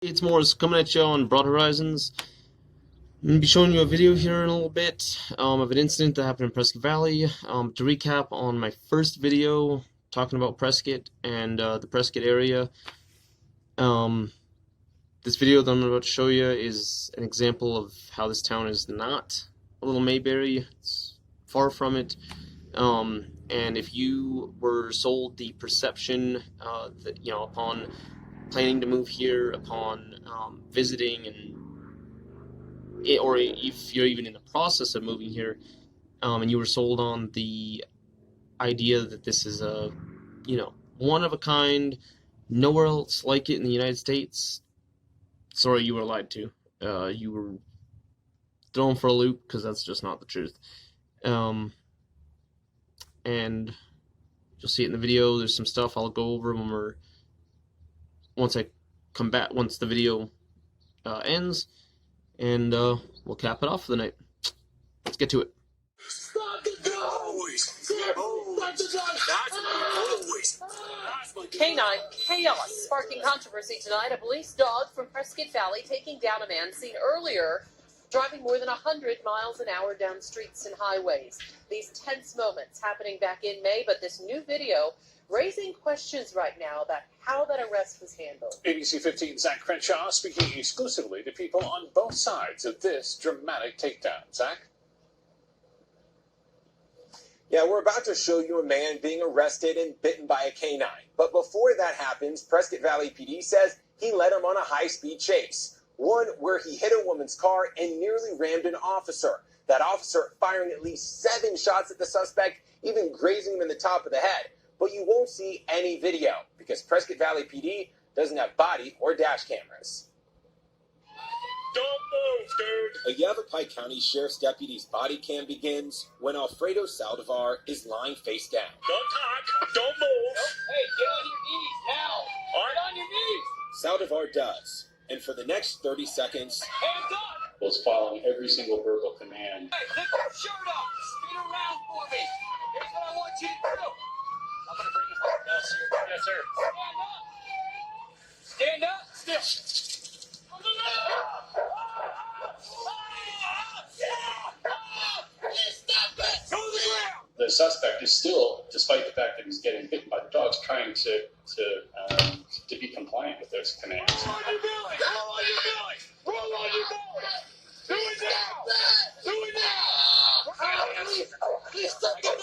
It's Morris coming at you on Broad Horizons. I'm going to be showing you a video here in a little bit of an incident that happened in Prescott Valley. To recap on my first video talking about Prescott and the Prescott area, this video that I'm about to show you is an example of how this town is not a little Mayberry. It's far from it. And if you were sold the perception that, upon planning to move here, upon visiting, or if you're even in the process of moving here, and you were sold on the idea that this is a, one of a kind, nowhere else like it in the United States, sorry, you were lied to. You were thrown for a loop, because that's just not the truth. And you'll see it in the video. There's some stuff I'll go over once I come back, once the video ends, and we'll cap it off for the night. Let's get to it. Stop the dogs! Stop the dogs! Canine chaos sparking controversy tonight. A police dog from Prescott Valley taking down a man seen earlier driving more than 100 miles an hour down streets and highways. These tense moments happening back in May, but this new video raising questions right now about how that arrest was handled. ABC 15's Zach Crenshaw speaking exclusively to people on both sides of this dramatic takedown. Zach? Yeah, we're about to show you a man being arrested and bitten by a canine. But before that happens, Prescott Valley PD says he led him on a high-speed chase. One where he hit a woman's car and nearly rammed an officer. That officer firing at least 7 shots at the suspect, even grazing him in the top of the head. But you won't see any video because Prescott Valley PD doesn't have body or dash cameras. Don't move, dude! A Yavapai County Sheriff's deputy's body cam begins when Alfredo Saldivar is lying face down. Don't talk! Don't move! Hey, get on your knees now! Get on your knees! Saldivar does. And for the next 30 seconds, Hands up! Was following every single verbal command. Hey, lift your shirt up! Spin around for me! Here's what I want you to do! I'm gonna bring you home. Yes, sir. Stand up! Stand up! Still! The suspect is still, despite the fact that he's getting bitten by the dogs, trying to be compliant with those commands. Roll on your belly! Roll on your belly! Roll on your belly! Do it now! Do it now! Please stop the dog!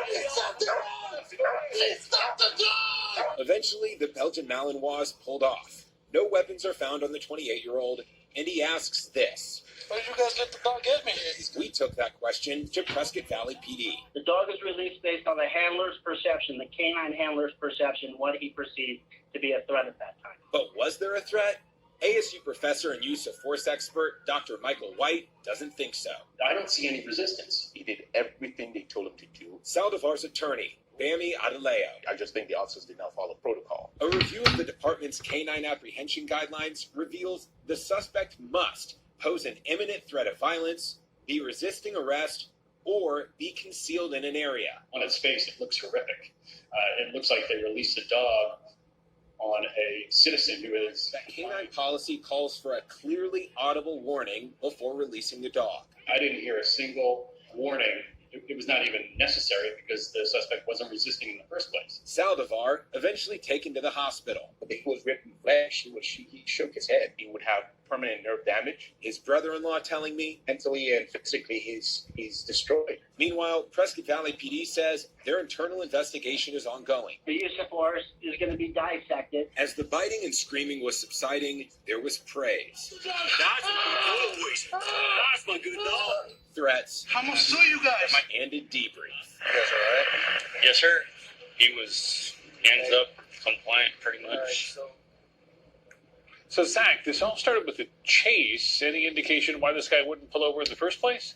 Please stop the dog! Please stop the dog! eventually the Belgian Malinois pulled off. No weapons are found on the 28-year-old, and he asks this. Where did you guys let the dog get me? We took that question to Prescott Valley PD. The dog is released based on the handler's perception, the canine handler's perception, what he perceived to be a threat at that time. But was there a threat? ASU professor and use of force expert Dr. Michael White doesn't think so. I don't see any resistance. He did everything they told him to do. Saldivar's attorney, Bami Adeleo. I just think the officers did not follow protocol. A review of the department's canine apprehension guidelines reveals the suspect must pose an imminent threat of violence, be resisting arrest, or be concealed in an area. On its face, it looks horrific. It looks like they released a dog on a citizen who is... That canine policy calls for a clearly audible warning before releasing the dog. I didn't hear a single warning. It was not even necessary because the suspect wasn't resisting in the first place. Saldivar eventually taken to the hospital. But he was ripped in flesh. He shook his head. He would have permanent nerve damage. His brother-in-law telling me Mentally and physically, he's destroyed. Meanwhile, Prescott Valley PD says their internal investigation is ongoing. The use of force is going to be dissected. As the biting and screaming was subsiding, there was praise. That's my boys. That's my good dog. Threats. How much do you guys? And a debrief. You guys all right? Yes, sir. He was hands up, compliant, pretty much. So, Zach, this all started with a chase. Any indication why this guy wouldn't pull over in the first place?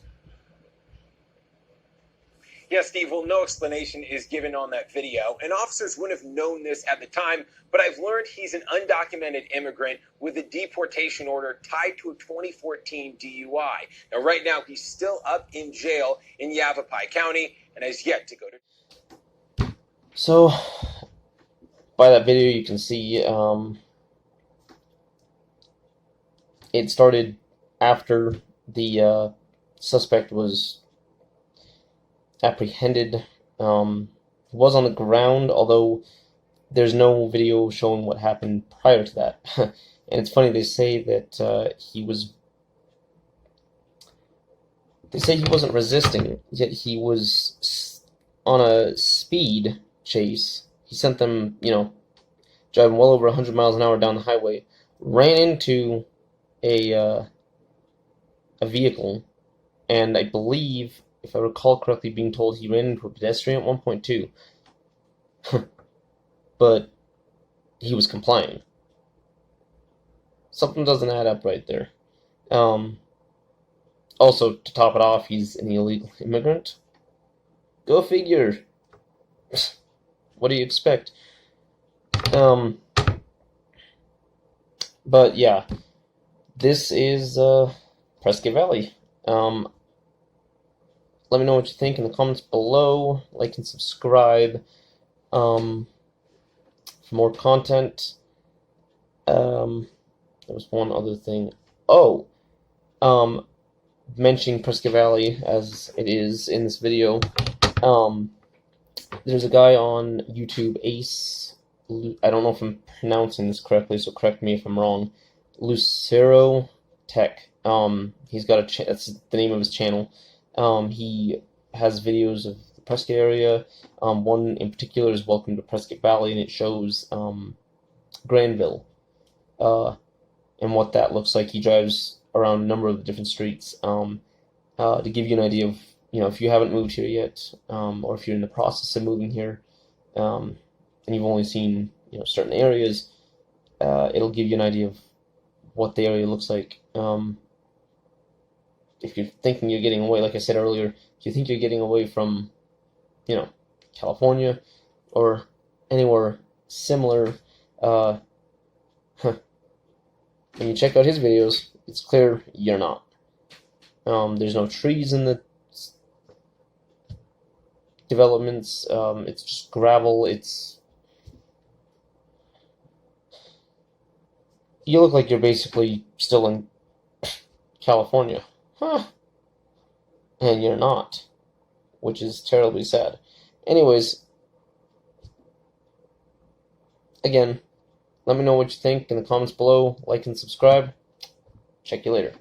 Yes, Steve, well, no explanation is given on that video, and officers wouldn't have known this at the time, but I've learned he's an undocumented immigrant with a deportation order tied to a 2014 DUI. Now, right now, he's still up in jail in Yavapai County and has yet to go to... So, by that video, you can see it started after the suspect was apprehended. He was on the ground, although there's no video showing what happened prior to that. And it's funny, they say that they say he wasn't resisting, yet he was on a speed chase. He sent them, driving well over 100 miles an hour down the highway, ran into a vehicle, and I believe, if I recall correctly, being told he ran into a pedestrian at one point too. But he was complying. Something doesn't add up right there. Also, to top it off, he's an illegal immigrant. Go figure. What do you expect? But yeah, this is Prescott Valley. Let me know what you think in the comments below. Like and subscribe for more content. There was one other thing. Oh, mentioning Prescott Valley as it is in this video. There's a guy on YouTube, Ace. I don't know if I'm pronouncing this correctly, so correct me if I'm wrong. Lucero Tech. He's got that's the name of his channel. He has videos of the Prescott area. One in particular is Welcome to Prescott Valley, and it shows Granville and what that looks like. He drives around a number of the different streets to give you an idea of, if you haven't moved here yet, or if you're in the process of moving here, and you've only seen certain areas, it'll give you an idea of what the area looks like. If you're thinking you're getting away, like I said earlier, if you think you're getting away from, California or anywhere similar, when you check out his videos, it's clear you're not. There's no trees in the developments. It's just gravel. You look like you're basically still in California. And you're not, which is terribly sad. Anyways, again, let me know what you think in the comments below. Like and subscribe. Check you later.